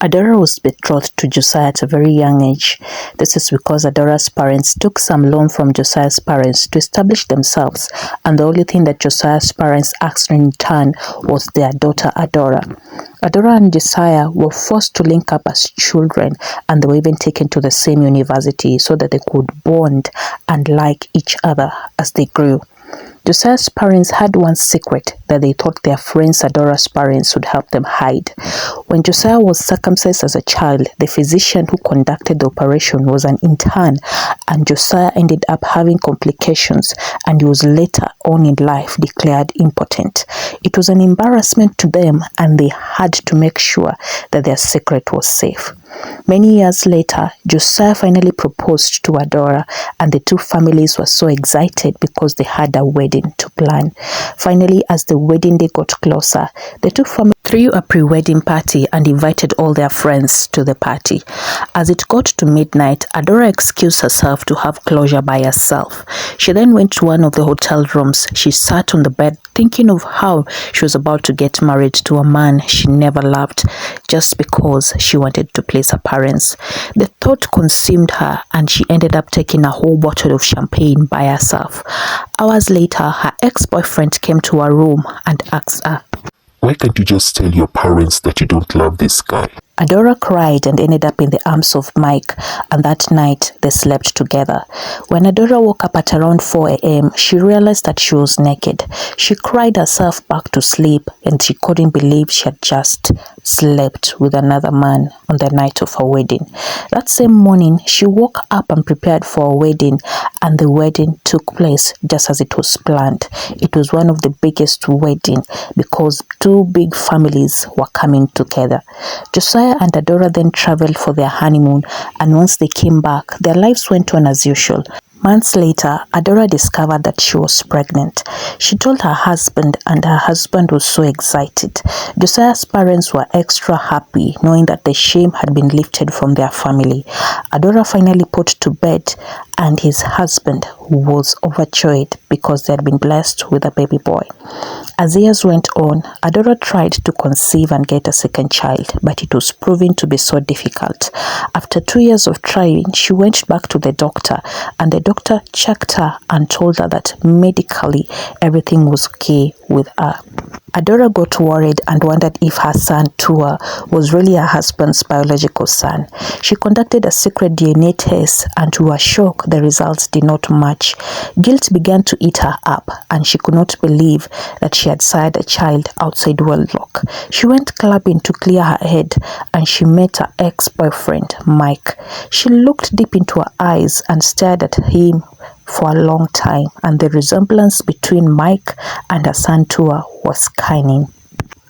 Adora was betrothed to Josiah at a very young age. This is because Adora'S parents took some loan from Josiah's parents to establish themselves, and the only thing that Josiah's parents asked in return was their daughter Adora. Adora and Josiah were forced to link up as children, and they were even taken to the same university so that they could bond and like each other as they grew. Josiah's parents had one secret that they thought their friends Adora'S parents would help them hide. When Josiah was circumcised as a child, the physician who conducted the operation was an intern, and Josiah ended up having complications, and he was later on in life declared impotent. It was an embarrassment to them, and they had to make sure that their secret was safe. Many years later, Josiah finally proposed to Adora, and the two families were so excited because they had a wedding to plan. Finally, as the wedding day got closer, the two families threw a pre-wedding party and invited all their friends to the party. As it got to midnight, Adora excused herself to have closure by herself. She then went to one of the hotel rooms. She sat on the bed thinking of how she was about to get married to a man she never loved just because she wanted to please her parents. The thought consumed her, and she ended up taking a whole bottle of champagne by herself. Hours later, her ex-boyfriend came to her room and asked her, "Why can't you just tell your parents that you don't love this guy?" Adora cried and ended up in the arms of Mike, and that night they slept together. When Adora woke up at around 4 a.m., she realized that she was naked. She cried herself back to sleep, and she couldn't believe she had just slept with another man on the night of her wedding. That same morning, she woke up and prepared for a wedding, and the wedding took place just as it was planned. It was one of the biggest weddings because two big families were coming together. Josiah and Adora then traveled for their honeymoon, and once they came back, their lives went on as usual. Months later, Adora discovered that she was pregnant. She told her husband, and her husband was so excited. Josiah's parents were extra happy, knowing that the shame had been lifted from their family. Adora finally put to bed, and his husband was overjoyed because they had been blessed with a baby boy. As years went on, Adora tried to conceive and get a second child, but it was proving to be so difficult. After 2 years of trying, she went back to the doctor, and the doctor checked her and told her that medically everything was okay with her. Adora got worried and wondered if her son Tua was really her husband's biological son. She conducted a secret DNA test, and to her shock, the results did not match. Guilt began to eat her up, and she could not believe that she had sired a child outside wedlock. She went clubbing to clear her head, and she met her ex-boyfriend, Mike. She looked deep into her eyes and stared at him for a long time, and the resemblance between Mike and her son Tua was stunning.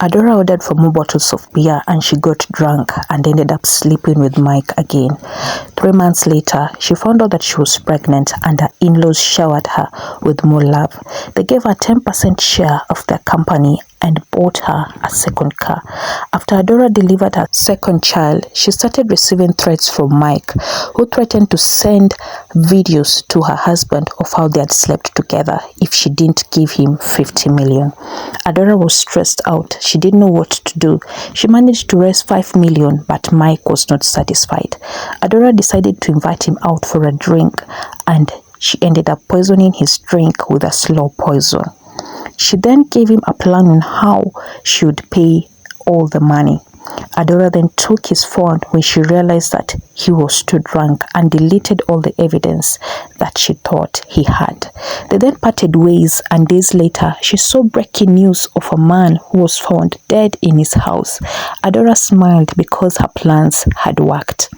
Adora ordered for more bottles of beer, and she got drunk and ended up sleeping with Mike again. 3 months later, she found out that she was pregnant, and her in-laws showered her with more love. They gave her 10% share of their company and bought her a second car. After Adora delivered her second child, she started receiving threats from Mike, who threatened to send videos to her husband of how they had slept together if she didn't give him 50 million. Adora was stressed out. She didn't know what to do. She managed to raise 5 million, but Mike was not satisfied. Adora decided to invite him out for a drink, and she ended up poisoning his drink with a slow poison. She then gave him a plan on how she would pay all the money. Adora then took his phone when she realized that he was too drunk, and deleted all the evidence that she thought he had. They then parted ways, and days later, she saw breaking news of a man who was found dead in his house. Adora smiled because her plans had worked.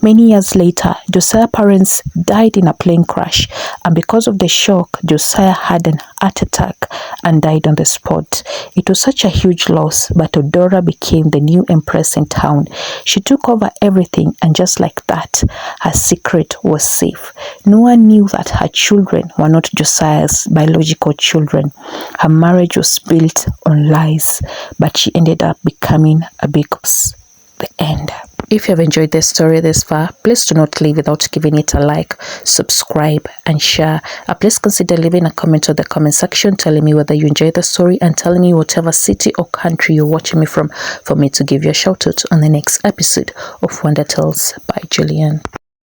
Many years later, Josiah's parents died in a plane crash, and because of the shock, Josiah had an heart attack and died on the spot. It was such a huge loss, but Adora became the new empress in town. She took over everything, and just like that, her secret was safe. No one knew that her children were not Josiah's biological children. Her marriage was built on lies, but she ended up becoming a big boss. The end. If you have enjoyed this story this far, please do not leave without giving it a like, subscribe and share. Please consider leaving a comment on the comment section telling me whether you enjoyed the story and telling me whatever city or country you're watching me from for me to give you a shout out on the next episode of Wonder Tales by Julian.